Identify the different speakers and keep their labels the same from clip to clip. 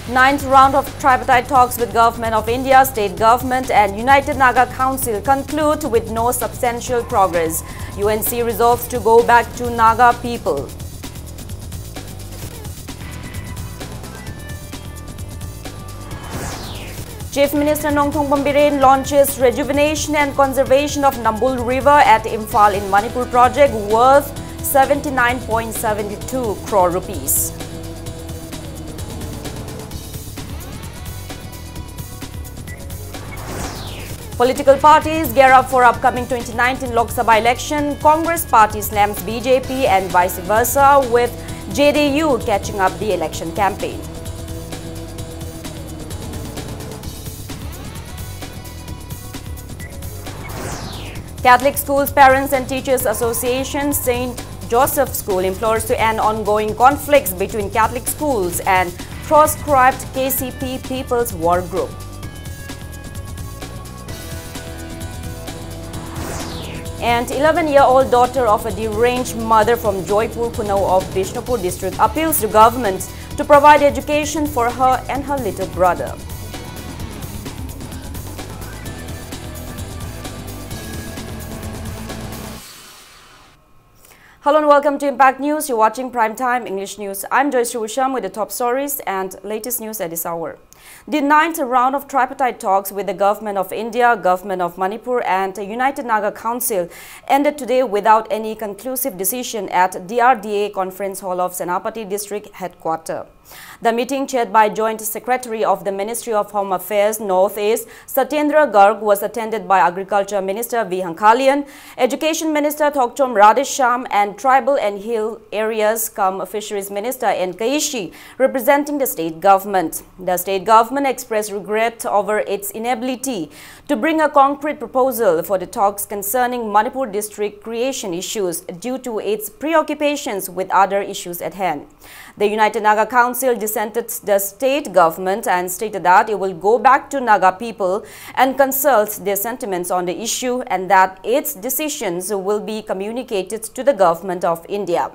Speaker 1: Ninth round of tripartite talks with Government of India, State Government and United Naga Council conclude with no substantial progress. UNC resolves to go back to Naga people. Chief Minister Nongthong Biren launches rejuvenation and conservation of Nambul River at Imphal in Manipur project worth 79.72 crore rupees. Political parties gear up for upcoming 2019 Lok Sabha election. Congress party slams BJP and vice versa, with JDU catching up the election campaign. Catholic Schools Parents and Teachers Association St. Joseph School implores to end ongoing conflicts between Catholic schools and proscribed KCP People's War Group. And 11-year-old daughter of a deranged mother from Joypur, Kunau of Bishnupur district appeals to government to provide education for her and her little brother. Hello and welcome to Impact News. You're watching Primetime English News. I'm Joyce Rusham with the top stories and latest news at this hour. The ninth round of tripartite talks with the Government of India, Government of Manipur and United Naga Council ended today without any conclusive decision at DRDA Conference Hall of Senapati District Headquarters. The meeting, chaired by Joint Secretary of the Ministry of Home Affairs North-East, Satyendra Garg, was attended by Agriculture Minister V. Hankalian, Education Minister Thokchom Radhesham and Tribal and Hill Areas Fisheries Minister N. Kaishi, representing the state government. The state government expressed regret over its inability to bring a concrete proposal for the talks concerning Manipur district creation issues due to its preoccupations with other issues at hand. The United Naga Council dissented the state government and stated that it will go back to Naga people and consult their sentiments on the issue and that its decisions will be communicated to the Government of India.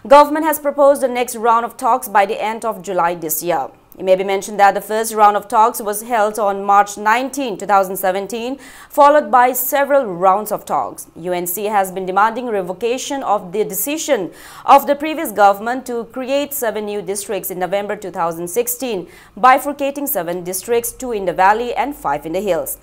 Speaker 1: Government has proposed the next round of talks by the end of July this year. It may be mentioned that the first round of talks was held on March 19, 2017, followed by several rounds of talks. UNC has been demanding revocation of the decision of the previous government to create 7 new districts in November 2016, bifurcating 7 districts, 2 in the valley and 5 in the hills.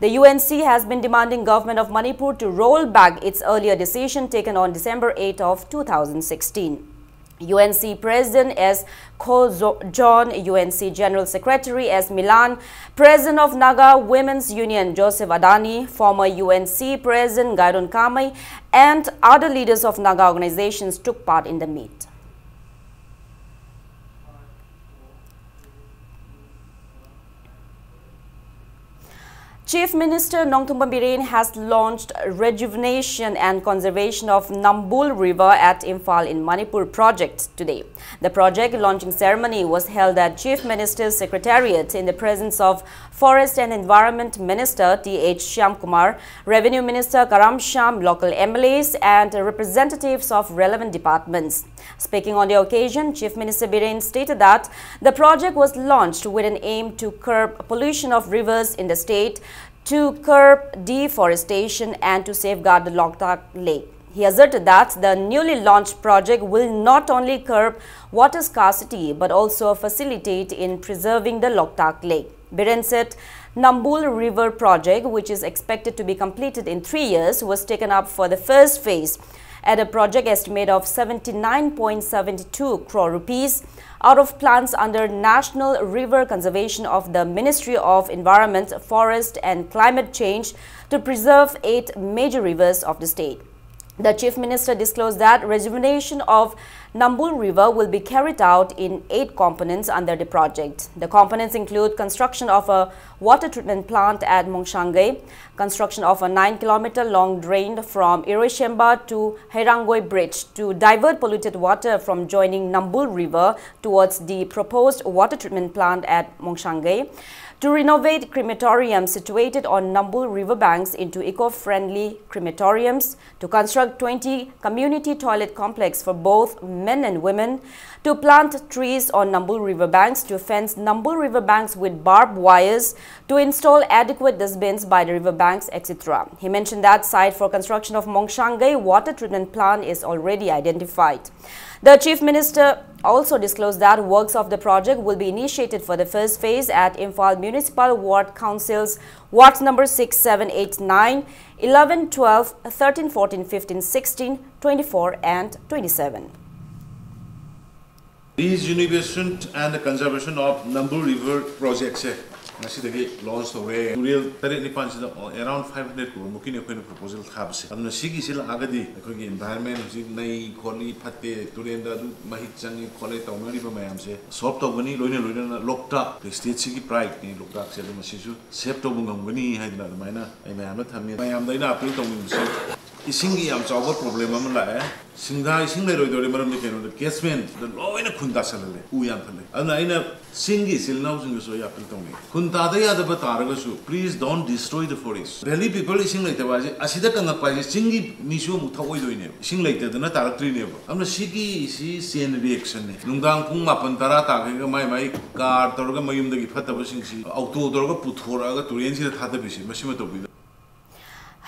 Speaker 1: The UNC has been demanding Government of Manipur to roll back its earlier decision taken on December 8 of 2016. UNC President S. Ko John, UNC General Secretary S. Milan, President of Naga Women's Union Joseph Adani, former UNC President Gaidon Kamai, and other leaders of Naga organizations took part in the meet. Chief Minister Nongthong Biren has launched rejuvenation and conservation of Nambul River at Imphal in Manipur project today. The project launching ceremony was held at Chief Minister's Secretariat in the presence of Forest and Environment Minister T.H. Shyamkumar, Revenue Minister Karam Sham, local MLAs and representatives of relevant departments. Speaking on the occasion, Chief Minister Biren stated that the project was launched with an aim to curb pollution of rivers in the state, to curb deforestation and to safeguard the Loktak Lake. He asserted that the newly launched project will not only curb water scarcity but also facilitate in preserving the Loktak Lake. Biren said Nambul River project, which is expected to be completed in 3 years, was taken up for the first phase at a project estimate of 79.72 crore rupees out of plans under National River Conservation of the Ministry of Environment, Forest and Climate Change to preserve 8 major rivers of the state. The Chief Minister disclosed that rejuvenation of Nambul River will be carried out in 8 components under the project. The components include construction of a water treatment plant at Mongshangai, construction of a 9-kilometer long drain from Iroishemba to Hairangoi Bridge to divert polluted water from joining Nambul River towards the proposed water treatment plant at Mongshangai, to renovate crematoriums situated on Nambul riverbanks into eco-friendly crematoriums, to construct 20 community toilet complex for both men and women to plant trees on Nambul riverbanks, to fence Nambul riverbanks with barbed wires, to install adequate dustbins by the riverbanks, etc. He mentioned that site for construction of Mongshangai water treatment plant is already identified. The Chief Minister also disclosed that works of the project will be initiated for the first phase at Imphal Municipal Ward Council's wards number 6, 7, 8, 9, 11, 12, 13, 14, 15, 16, 24 and 27.
Speaker 2: Rejuvenation and the conservation of Nambul River projects launched away. Around 500 proposal tabs. And the Sigi Sil Agadi, the environment, Nay, Koli, Pate, Turenda, Mahichan, Kole, River Mayamse, Soptogani, Luna, locked up, the state Sigi Pride, looked up, said the Masisu, Septogani, had the minor, and I am not having. I am the appeal to himself. Isingi am solve problem la singa ising le roi dore maram nikeno the casement the law in a khunda salale uyam thale ana ina singi silnau sing so ya piltongi khunda da ya da bataraga su please don't destroy the forest really people ising le tawaje asida kanga pa singi misu mu thawoi doine ising le ta na taratri ne amna sigi si chain reaction ne nungdang phung mapan tara ta ga mai car torga mayum dagi phataba sing si auto torga puthora ga turen si thada bisi masima to bi.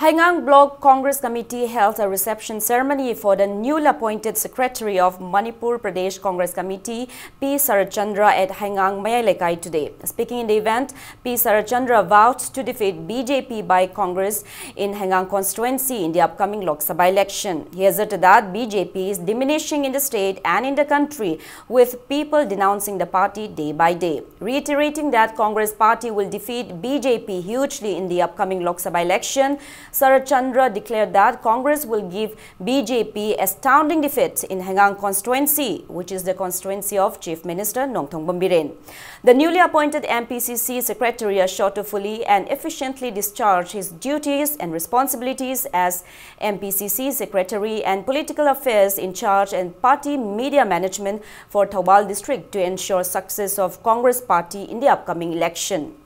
Speaker 1: Hangang Block Congress Committee held a reception ceremony for the newly appointed Secretary of Manipur Pradesh Congress Committee, P. Sarachandra, at Hangang Mayalekai today. Speaking in the event, P. Sarachandra vowed to defeat BJP by Congress in Hangang constituency in the upcoming Lok Sabha election. He asserted that BJP is diminishing in the state and in the country, with people denouncing the party day by day. Reiterating that Congress party will defeat BJP hugely in the upcoming Lok Sabha election, Sarachandra declared that Congress will give BJP astounding defeat in Hangang constituency, which is the constituency of Chief Minister Nongthong Bombiren. The newly appointed MPCC Secretary assured to fully and efficiently discharge his duties and responsibilities as MPCC Secretary and Political Affairs in charge and party media management for Thoubal district to ensure success of Congress party in the upcoming election.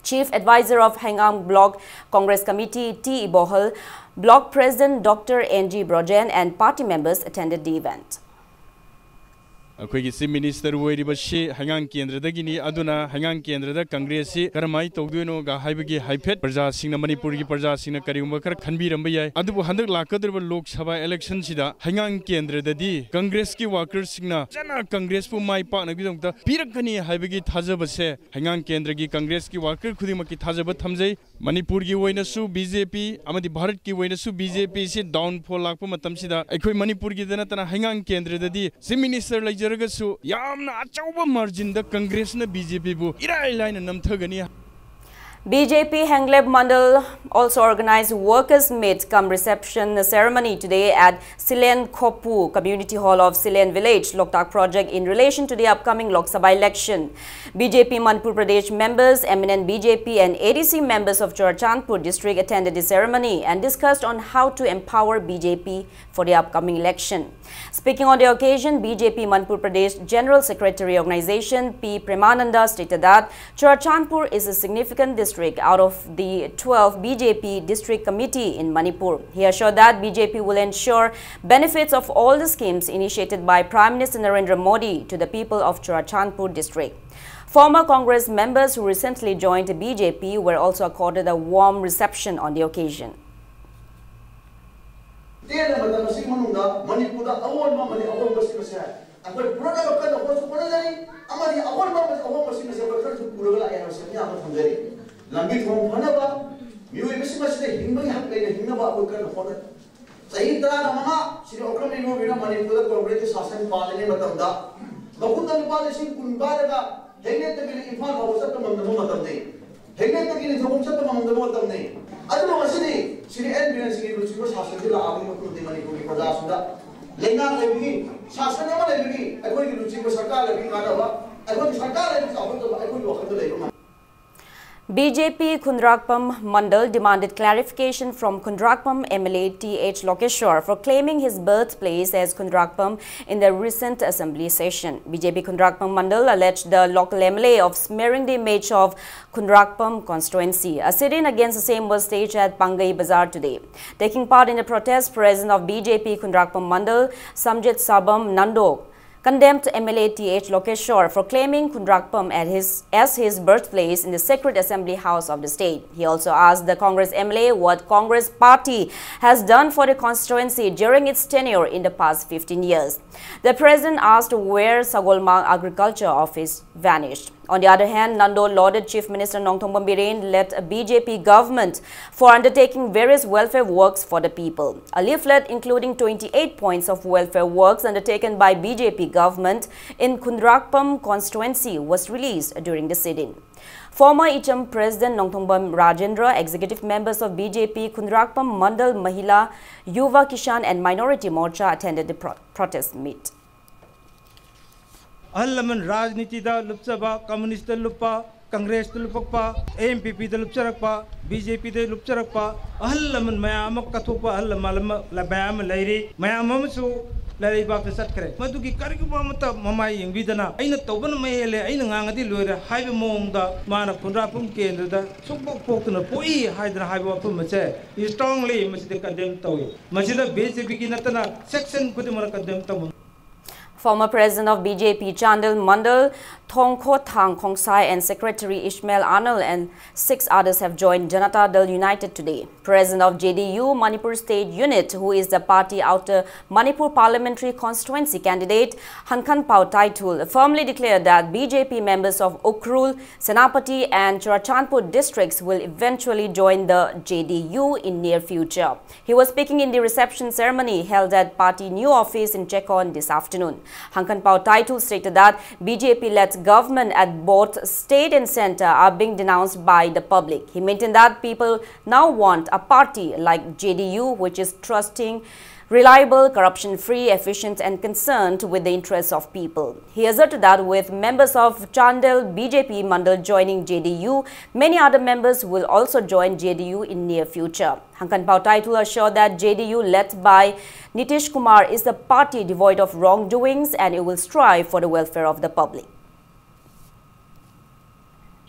Speaker 1: Chief Advisor of Hangang Block Congress Committee T. Ibohal, Block President Dr. N.G. Brojen and party members attended the event.
Speaker 3: Chief Minister Woiribashi, Hangang Kendra Dagini, Aduna, Hangang Kendra, Congress, Karamai, Toguno, Gahabigi, Hypet, Praja Sina Manipuri, Praja Sina Kariumakar, Kanbi Rambaya, Adu 100 Lakadr Lok Sabha election Sida, Hangang Kendra Dadi, Congress ki workers Signa, Jana Congress for my partner, Pirakani, Habigi Tazabase, Hangang Kendra ki Congress ki worker, Kudimaki Tazabat Hamze, Manipur ki Wainasu, BJP, Amadi Bharat ki Wainasu, BJP, sit down for Lakuma Tamsida, Ekoi Manipur ki Danatana, Hangang Kendra Dadi, Chief Minister like Jaragasu, Yamna Achauba margin the Congress na BJP bu, Ira line and Namthagani.
Speaker 1: BJP Hangleb Mandal also organized Workers' Meet cum reception ceremony today at Silen Khopu Community Hall of Silen Village, Loktak project in relation to the upcoming Lok Sabha election. BJP Manipur Pradesh members, eminent BJP and ADC members of Churachandpur district attended the ceremony and discussed on how to empower BJP for the upcoming election. Speaking on the occasion, BJP Manipur Pradesh General Secretary Organization P. Premananda stated that Churachandpur is a significant district out of the 12 BJP district committee in Manipur. He assured that BJP will ensure benefits of all the schemes initiated by Prime Minister Narendra Modi to the people of Churachandpur district. Former Congress members who recently joined BJP were also accorded a warm reception on the occasion.
Speaker 4: Lambi thong phanaba miui besimase hingbai hak leina hingnaba abukan hona sahi tara namanga siri okram inu bina Manipur Congress shasan palane matamda bakunda palesing kunbaraga hegne tagil Imphal hausa tamandam matamne hegne tagil jogum sa tamandam matamne adu masini siri en bina siri ruchiko shasan dila abni makumdi Manipur ki praja sunda lenga lebi shasan ama lebi akoi ki ruchiko sarkar lebi kadaba akoi sarkar lebi sabut akoi wakhat lebi.
Speaker 1: BJP Kundrakpam Mandal demanded clarification from Kundrakpam MLA T.H. Lokeshwar for claiming his birthplace as Kundrakpam in the recent assembly session. BJP Kundrakpam Mandal alleged the local MLA of smearing the image of Kundrakpam constituency. A sit-in against the same was staged at Pangai Bazaar today. Taking part in the protest, President of BJP Kundrakpam Mandal, Samjit Sabam Nando, condemned MLA T.H. Lokeshwar for claiming Kundrakpam as his birthplace in the sacred assembly house of the state. He also asked the Congress MLA what Congress party has done for the constituency during its tenure in the past 15 years. The president asked where Sagolmang Agriculture Office vanished. On the other hand, Nando lauded Chief Minister Nongthongpam Biren-led BJP government for undertaking various welfare works for the people. A leaflet including 28 points of welfare works undertaken by BJP government in Kundrakpam constituency was released during the sit-in. Former ICHM President Nongthongpam Rajendra, executive members of BJP Kundrakpam Mandal Mahila, Yuva Kishan and Minority Morcha attended the protest meet.
Speaker 5: Allaman Rajniti da Lupsaba, Communist Lupa, Congress Lupapa, MPP the Lupcharakpa, BJP the Lupcharakpa, Allaman Mayama Katupa, Allamalama, Labam, Lady, Mayamasu, Lady Baka Satkre. Matuki Karikumata, Mamai in Vidana, Aina Toban Mele, Ainangadi Lura, Hive Monda, Mana Pundrapum Kendra, Supo Pokuna, Poi, Hydra Hive he strongly must condemn Toy. Majilla BJP Natana, section Kutumara condemn Tom.
Speaker 1: Former President of BJP Chandal Mandal, Thongkho Thang Khongsai and Secretary Ishmael Arnold and 6 others have joined Janata Dal United today. President of JDU Manipur State Unit, who is the party outer Manipur Parliamentary Constituency candidate, Hankan Pao Taitul, firmly declared that BJP members of Ukhrul, Senapati and Churachandpur districts will eventually join the JDU in near future. He was speaking in the reception ceremony held at party new office in Chekon this afternoon. Hankan Pao Taitul stated that BJP-led government at both state and center are being denounced by the public. He maintained that people now want a party like JDU, which is trusting, reliable, corruption-free, efficient and concerned with the interests of people. He asserted that with members of Chandal BJP Mandal joining JDU, many other members will also join JDU in near future. Hankan Pao Taitul assured that JDU led by Nitish Kumar is a party devoid of wrongdoings and it will strive for the welfare of the public.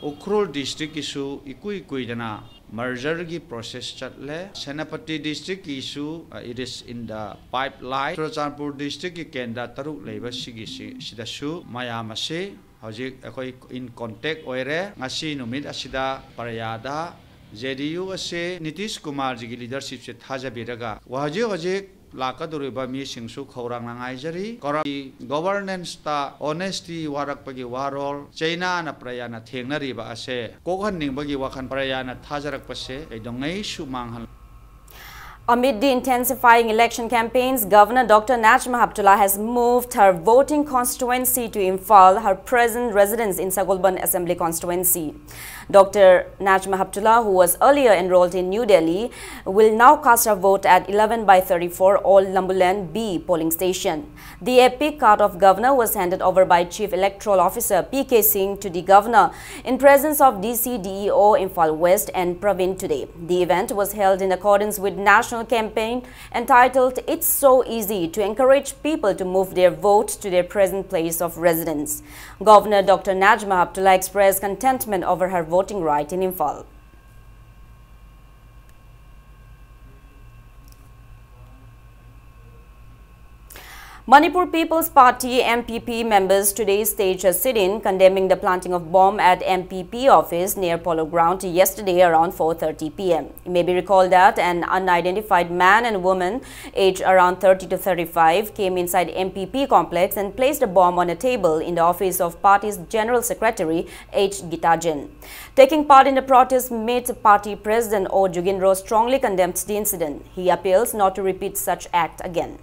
Speaker 6: Ukhrul district issue ikui dana merger gi process chatle. Senapati district issue it is in the pipeline. Churachandpur district ki kendra taruk leiba sigi sidasu mayam ase hojik akoi in contact oire ngasi numit asida parayada JDU ase Nitish Kumar ji gi leadership se thajabiraga hojik Lakaduriba mi singsu khorang nangaijari corrupt governance ta honesty warakpagi warol China na prayana thengnariba ase kokhan ningbagi wakhan prayana thajarakpase edongai sumanghan.
Speaker 1: Amid the intensifying election campaigns, Governor Dr. Najma Heptullah has moved her voting constituency to Imphal, her present residence in Sagolban Assembly constituency. Dr. Najma Heptullah, who was earlier enrolled in New Delhi, will now cast her vote at 11/34 Old Lambuland B polling station. The epic card of governor was handed over by Chief Electoral Officer P.K. Singh to the governor in presence of DC-DEO Imphal West and Praveen today. The event was held in accordance with national campaign entitled "It's So Easy" to encourage people to move their vote to their present place of residence. Governor Dr. Najma Heptullah expressed contentment over her voting right in Imphal. Manipur People's Party MPP members today staged a sit-in condemning the planting of bomb at MPP office near Polo Ground yesterday around 4:30 p.m. It may be recalled that an unidentified man and woman aged around 30 to 35 came inside MPP complex and placed a bomb on a table in the office of party's General Secretary H. Gitajan. Taking part in the protest, party President O. Jugindro strongly condemned the incident. He appeals not to repeat such act again.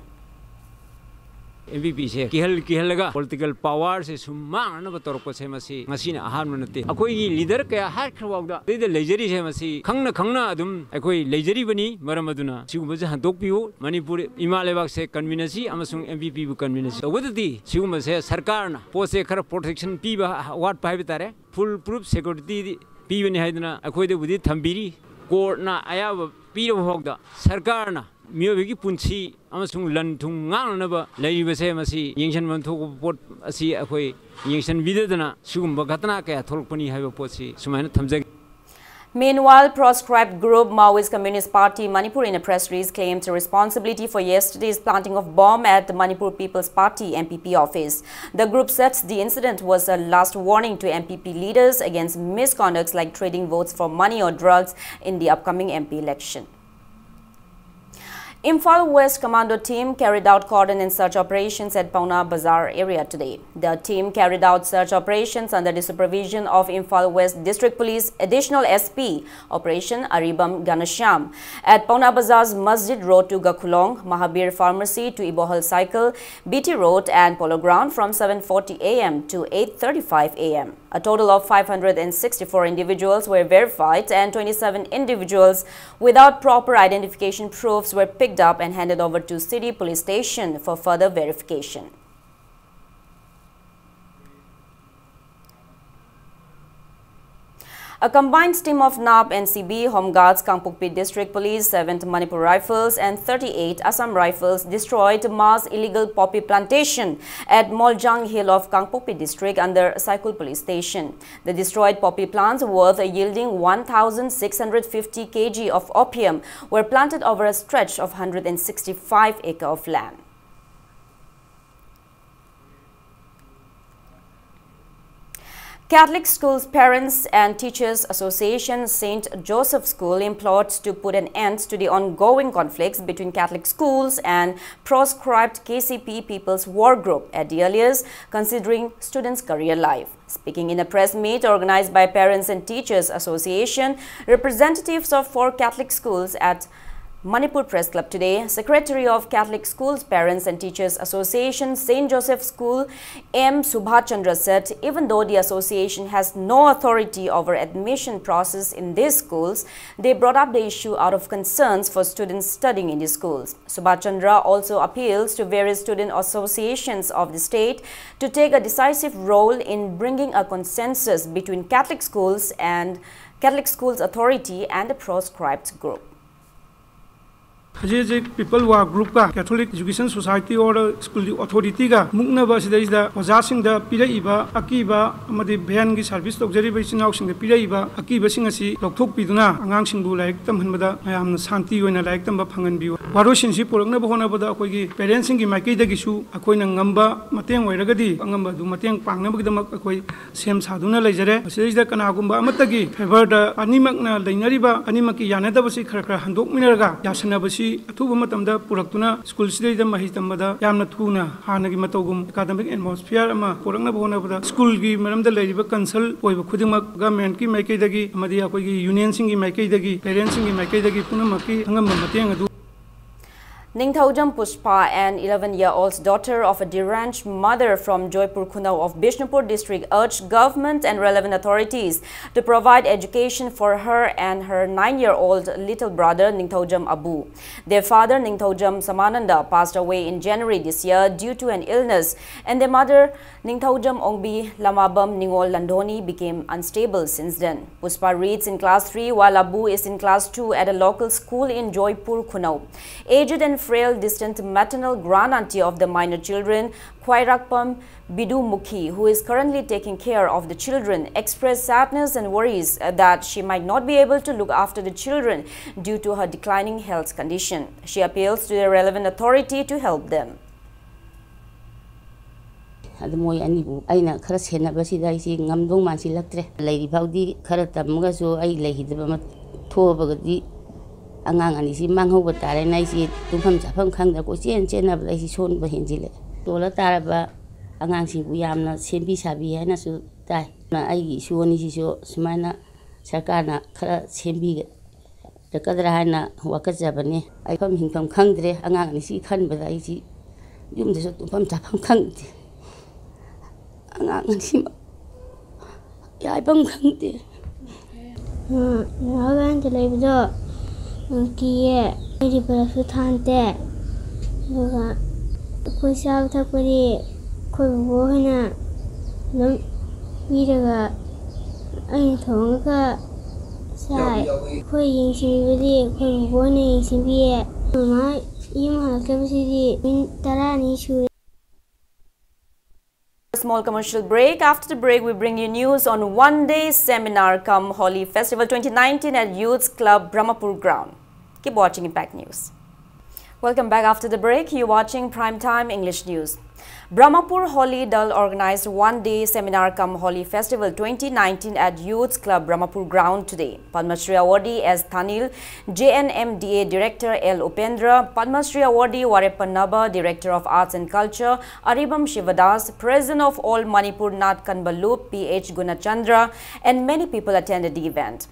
Speaker 7: MVP se kihal political power se sumang na bator ko se masi ngasina ahan manate akoi leader kaya har khawda de leisure se masi khangna adum akoi leisure bani maramaduna siguma je handok piu Manipur imalebak se convenacy amasung MVP bu convenacy wadati siguma se sarkar na pose khar protection piba wat pai bitare full proof security पीबनी हाइदना अखोइदे बुदि थंबिरी कोर्टना आयाब पीरो होगदा सरकारना मियोबेगी पुंसी अमसुंग लनथुंग ngangnaba leibase masi yingsan manthok pot asi akhoi yingsan bidedana sugumba ghatna kaya tholpani haiba potsi sumaina thamjag.
Speaker 1: Meanwhile, proscribed group Maoist Communist Party Manipur in a press release claimed responsibility for yesterday's planting of bomb at the Manipur People's Party MPP office. The group said the incident was a last warning to MPP leaders against misconducts like trading votes for money or drugs in the upcoming MP election. Imphal West Commando team carried out cordon and search operations at Pauna Bazaar area today. The team carried out search operations under the supervision of Imphal West District Police Additional SP Operation Aribam Ganasham at Pauna Bazaar's Masjid Road to Gakulong, Mahabir Pharmacy to Ibohal Cycle, BT Road and Polo Ground from 7:40 AM to 8:35 AM. A total of 564 individuals were verified and 27 individuals without proper identification proofs were picked up and handed over to City Police Station for further verification. A combined team of NAP, NCB, Home Guards, Kangpokpi District Police, 7th Manipur Rifles and 38 Assam Rifles destroyed mass illegal poppy plantation at Moljang Hill of Kangpokpi District under Saikul Police Station. The destroyed poppy plants worth yielding 1,650 kg of opium were planted over a stretch of 165 acres of land. Catholic Schools Parents and Teachers Association St. Joseph School implored to put an end to the ongoing conflicts between Catholic schools and proscribed KCP People's War Group at the earliest, considering students' career life. Speaking in a press meet organized by Parents and Teachers Association, representatives of 4 Catholic schools at Manipur Press Club today, Secretary of Catholic Schools Parents and Teachers Association St. Joseph School M. Subhachandra said even though the association has no authority over admission process in these schools, they brought up the issue out of concerns for students studying in the schools. Subhachandra also appeals to various student associations of the state to take a decisive role in bringing a consensus between Catholic schools and Catholic Schools Authority and the proscribed group.
Speaker 8: People War Group ka Catholic Education Society or School Authority ka muknaba sidayda ojasing da piraiba akiba amadi bhan gi service tokjari bai chinausing da piraiba akiba sing asi lokthok piduna angang singbu laik tamhanbada mayamna shanti oina laik tamba phangan biu waro sinsi porokna bahona bada akoi gi parents sing gi makai da gi su akoi na ngamba mateng oiragadi angamba du mateng pangna bagi damak akoi sem saduna leijare sidayda kana gumba amatagi favor da animak na leinariba animak ki yanada basi khara khara handok minarga yasana basi अथुब मतमदा पुरक्तुना school सिदैदा महि तमदा यामना थुना हानगी मतौगुम academic atmosphere अमा पुरक्ना बोनबदा school गी मरमदा लेरिबा Kansal ओइबा खुदिमक government की माइकैदगी अमदि अखोइगी यूनियन सिंगी माइकैदगी पेरेंट्स सिंगी माइकैदगी पुनमकी हंगम मतेंग अदु
Speaker 1: Ningthaujam Pushpa, an 11-year-old daughter of a deranged mother from Joypur Khunau of Bishnupur district, urged government and relevant authorities to provide education for her and her 9-year-old little brother Ningthaujam Abu. Their father Ningthaujam Samananda passed away in January this year due to an illness, and their mother Ningthaujam Ongbi Lamabam Ningol Landoni became unstable since then. Pushpa reads in class 3 while Abu is in class 2 at a local school in Joypur Khunau. Aged and frail distant maternal grand-auntie of the minor children, Khwairakpam Bidumukhi, who is currently taking care of the children, expressed sadness and worries that she might not be able to look after the children due to her declining health condition. She appeals to the relevant authority to help them.
Speaker 9: Aina khara sena basi dai si ngamdong man si laktre lai baudi khara tamga so ai lai hidaba ma tho bagadi angang ani si mangho batare nai si tumpham chafam khangda ko chen chen na lai si son ba hinjile tola taraba angang si bu yamna sembi sabi haina su tai na ai gi suoni si so sumana sarkarna khara sembi da kadra haina wakajabane ai pham hingpham khangdre angang ani si khan ba dai si yum de so tumpham chafam khangde angang si ya bang khangde
Speaker 10: Nagan telebida kiye di berasu thante juga kuisab thakuri koi bohna nam biraga ꯑꯩꯅ ꯊꯣꯡꯉꯒ ꯆꯥꯏ ꯑꯩꯈꯣꯏ ꯌꯦꯡꯁꯤꯟꯕꯤꯕꯗꯤ ꯑꯩꯈꯣꯏ ꯕꯣꯕꯣꯛꯅ ꯌꯦꯡꯁꯤꯟꯕꯤꯌꯦ ꯃꯃꯥ ꯌꯨꯝ ꯍꯜꯂꯛꯇꯕꯁꯤꯗꯤ minute 10 ꯁꯨꯔꯦ.
Speaker 1: Small commercial break. After the break, we bring you news on one-day seminar come Holi Festival 2019 at Youth Club Brahmapur Ground. Keep watching Impact News. Welcome back after the break. You're watching Primetime English News. Brahmapur Holi Dal organized one-day seminar come Holi Festival 2019 at Youth Club Brahmapur Ground today. Padma Shri Awardee S. Thanil, JNMDA Director L. Upendra, Padma Shri Awardee Warepan Naba, Director of Arts and Culture, Aribam Shivadas, President of All Manipur Nat Kanbalup, P.H. Gunachandra, and many people attended the event.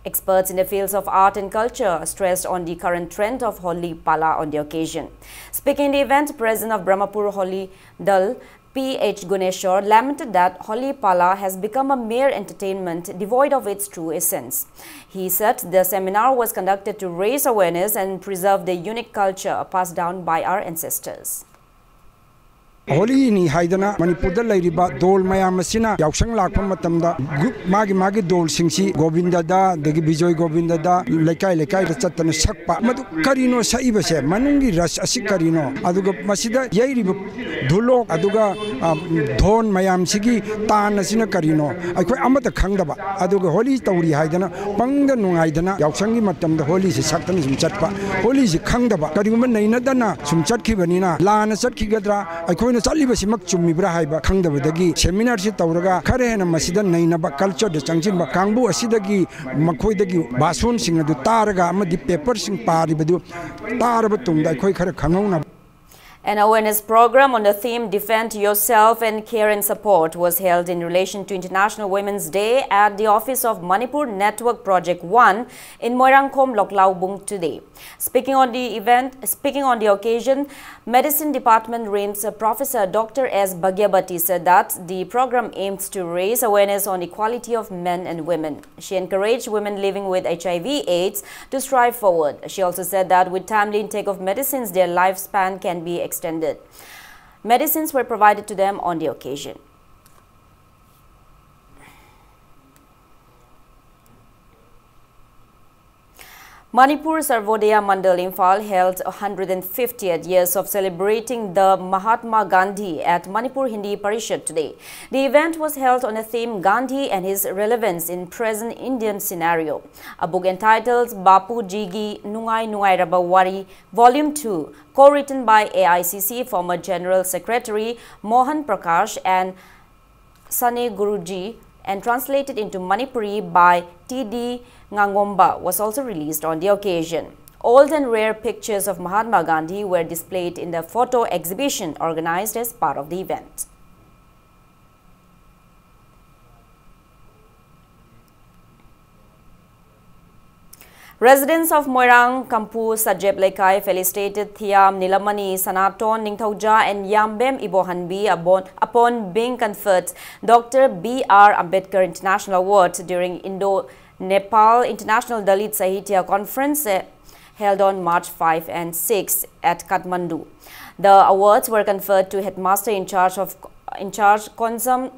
Speaker 1: Experts in the fields of art and culture stressed on the current trend of Holi Pala on the occasion. Speaking in the event, President of Brahmapur Holi Dal, P.H. Guneshwar, lamented that Holi Pala has become a mere entertainment devoid of its true essence. He said the seminar was conducted to raise awareness and preserve the unique culture passed down by our ancestors.
Speaker 11: Holi ni haidana Manipur da lairiba dol mayam asina yausang lakpa matamda group magi dol singsi Govinda da degi Bijoy Govinda da lekai da chattana sakpa madu karino saiba se manungi ras asik karino aduga masida yairiba dhulok aduga dhon mayam sigi tan asina karino aikoi amata khangdaba aduga Holi tawri haidana pangda nungaidana yausangi matamda Holi se saktana sum chatpa Holi se khangdaba kariguma naina dana sum chatkibanina lana chatkigadra aikoi Salibasimak Chumibra Haiba Kangdavagi, seminar Tauraga, Karena Masida Nainaba culture, the Changsimba Kambu, Asidagi, Makoidagi, Basun Sing, the Taraga, Amadi Papers in Paribadu, Tarabatum, the Quaker Kanona.
Speaker 1: An awareness program on the theme Defend Yourself and Care and Support was held in relation to International Women's Day at the office of Manipur Network Project 1 in Moirangkom, Loklaubung today. Speaking on the occasion, Medicine Department Reins Professor Dr. S. Bhagyabati said that the program aims to raise awareness on equality of men and women. She encouraged women living with HIV/AIDS to strive forward. She also said that with timely intake of medicines, their lifespan can be extended. Medicines were provided to them on the occasion. Manipur Sarvodaya Mandal Imphal held 150th years of celebrating the Mahatma Gandhi at Manipur Hindi Parishad today. The event was held on the theme Gandhi and his relevance in present Indian scenario. A book entitled Bapu Jigi Nungai Nungai Raba Wari Volume 2, co-written by AICC former General Secretary Mohan Prakash and Sane Guruji and translated into Manipuri by T.D. Ngangomba was also released on the occasion. Old and rare pictures of Mahatma Gandhi were displayed in the photo exhibition organized as part of the event. Residents of Moirang, Kampu, Sajep Lekai felicitated Thiam Nilamani, Sanaton Ningthauja and Yambem Ibohanbi upon being conferred Dr. B.R. Ambedkar International Award during Indo-Nepal International Dalit Sahitya Conference held on March 5 and 6 at Kathmandu. The awards were conferred to headmaster in charge Konzam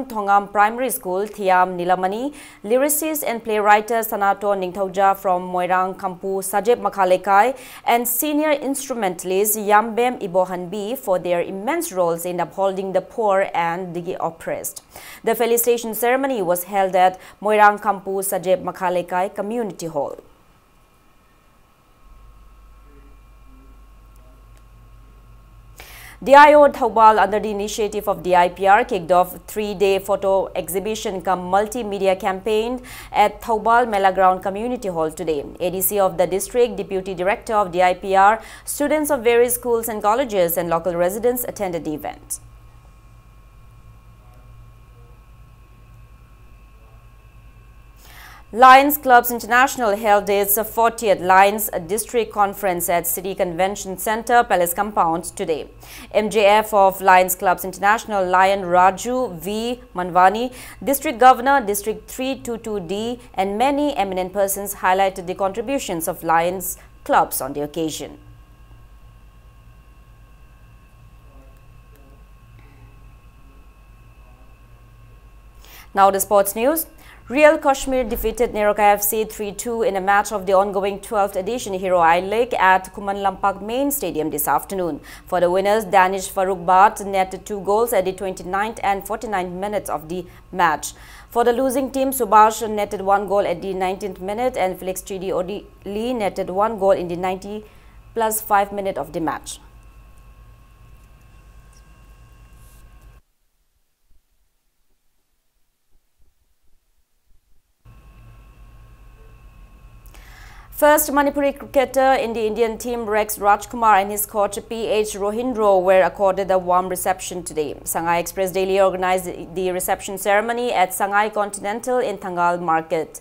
Speaker 1: Thongam Primary School, Thiam Nilamani, lyricist and playwright Sanato Ningthauja from Moirang Kampu, Sajep Makhalekai, and senior instrumentalist Yambem Ibohanbi for their immense roles in upholding the poor and the oppressed. The felicitation ceremony was held at Moirang Kampu, Sajep Makhalekai Community Hall. DIO Thaubal, under the initiative of DIPR, kicked off a 3-day photo exhibition cum multimedia campaign at Thaubal Mela Ground Community Hall today. ADC of the district, Deputy Director of DIPR, students of various schools and colleges and local residents attended the event. Lions Clubs International held its 40th Lions District Conference at City Convention Center, Palace Compound today. MJF of Lions Clubs International, Lion Raju V. Manvani, District Governor, District 322D, and many eminent persons highlighted the contributions of Lions Clubs on the occasion. Now the sports news. Real Kashmir defeated Neroka FC 3-2 in a match of the ongoing 12th edition Hero I League at Kuman Lampak Main Stadium this afternoon. For the winners, Danish Farooq Bhat netted 2 goals at the 29th and 49th minutes of the match. For the losing team, Subhash netted 1 goal at the 19th minute and Felix Chidi Odili netted 1 goal in the 90 plus 5 minute of the match. First Manipuri cricketer in the Indian team Rex Rajkumar and his coach P.H. Rohindro were accorded a warm reception today. Shanghai Express Daily organized the reception ceremony at Shanghai Continental in Thangal Market.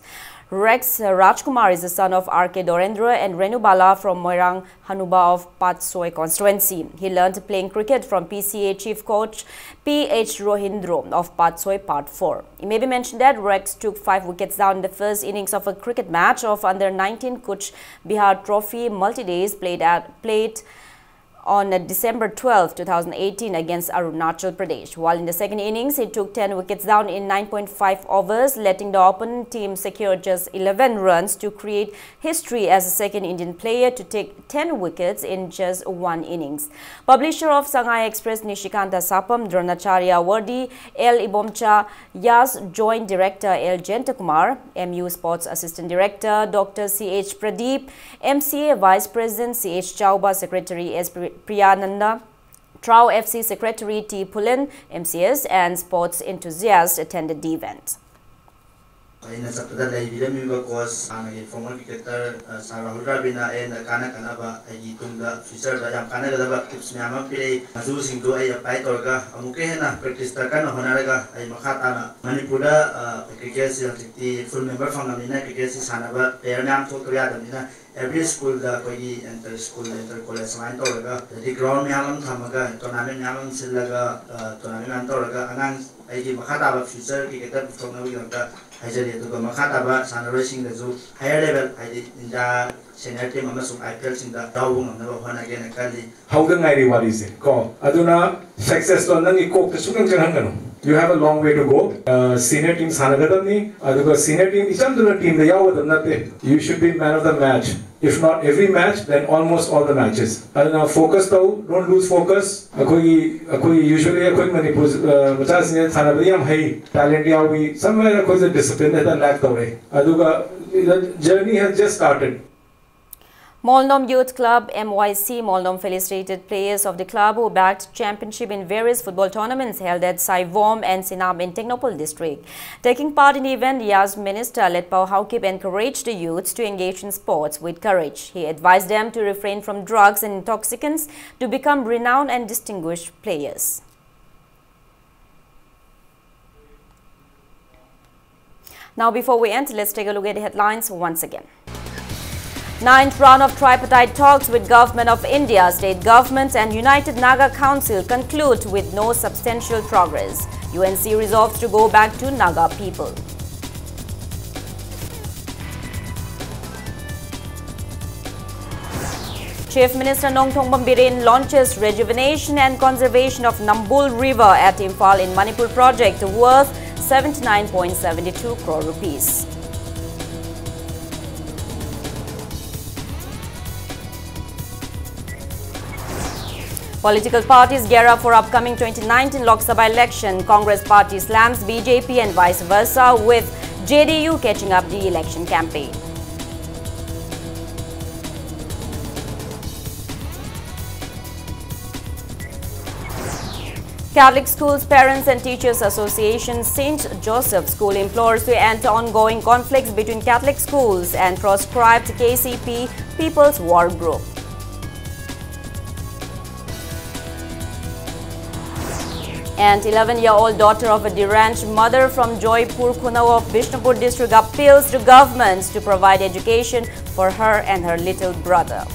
Speaker 1: Rex Rajkumar is the son of R.K. Dorendra and Renu Bala from Moirang Hanuba of Patsoi constituency. He learned playing cricket from PCA chief coach P.H. Rohindro of Patsoi Part 4. It may be mentioned that Rex took 5 wickets down in the first innings of a cricket match of under-19 Kuch Bihar Trophy multi-days played on December 12, 2018 against Arunachal Pradesh. While in the second innings, he took 10 wickets down in 9.5 overs, letting the opponent team secure just 11 runs to create history as the second Indian player to take 10 wickets in just 1 innings. Publisher of Shanghai Express Nishikanta Sapam, Dronacharya Wardi, L. Ibomcha, Yas Joint Director L. Jentakumar, MU Sports Assistant Director Dr. C.H. Pradeep, MCA Vice President C.H. Chauba, Secretary S. Priyananda, Trau FC Secretary T. Pulin, MCS and sports enthusiasts attended the event.
Speaker 12: Ina sabda lai bidami course ana former cricketer Rahul Dravid and kana kanaba ai tungda future da yam kana da tips me ama pire azu sing do ai apply torga amuke na practice ta kana honaraga ai makha tana Manipur da cricket si full member famamina cricket si sanaba player nam to to ya damina every school da koi enter school enter college saman torga the ground me alam thamaga tournament alam silaga tournament torga anang ai ki makha ta future cricketer from na wi Hajari to Makataba, San Racing the Zoo, higher level, I did in the senior team of IPL in the Dawung of Never again a Kali.
Speaker 13: How can I what is it? Call Aduna success on the cook the Sukan. You have a long way to go. Senior team Sanagadani, Aduga senior team, each other team, they are nothing. You should be man of the match. If not every match, then almost all the matches. And now focus though, don't lose focus. Usually a quick Manipur, talent somewhere a discipline that lack away. Aduga the journey has just started.
Speaker 1: Molnom Youth Club MYC Molnom felicitated players of the club who backed championship in various football tournaments held at Saivom and Sinam in Technopol district. Taking part in the event, Yas Minister Letpao Haukip encouraged the youths to engage in sports with courage. He advised them to refrain from drugs and intoxicants to become renowned and distinguished players. Now before we end, let's take a look at the headlines once again. 9th round of tripartite talks with Government of India, State Governments and United Naga Council conclude with no substantial progress. UNC resolves to go back to Naga people. Chief Minister Nongthong Bambirin launches rejuvenation and conservation of Nambul River at Imphal in Manipur project worth 79.72 crore rupees. Political parties gear up for upcoming 2019 Lok Sabha election. Congress party slams BJP and vice versa, with JDU catching up the election campaign. Catholic Schools Parents and Teachers Association St. Joseph School implores to end ongoing conflicts between Catholic schools and proscribed KCP People's War Group. And 11-year-old daughter of a deranged mother from Joypur, Kunao of Bishnupur district appeals to governments to provide education for her and her little brother.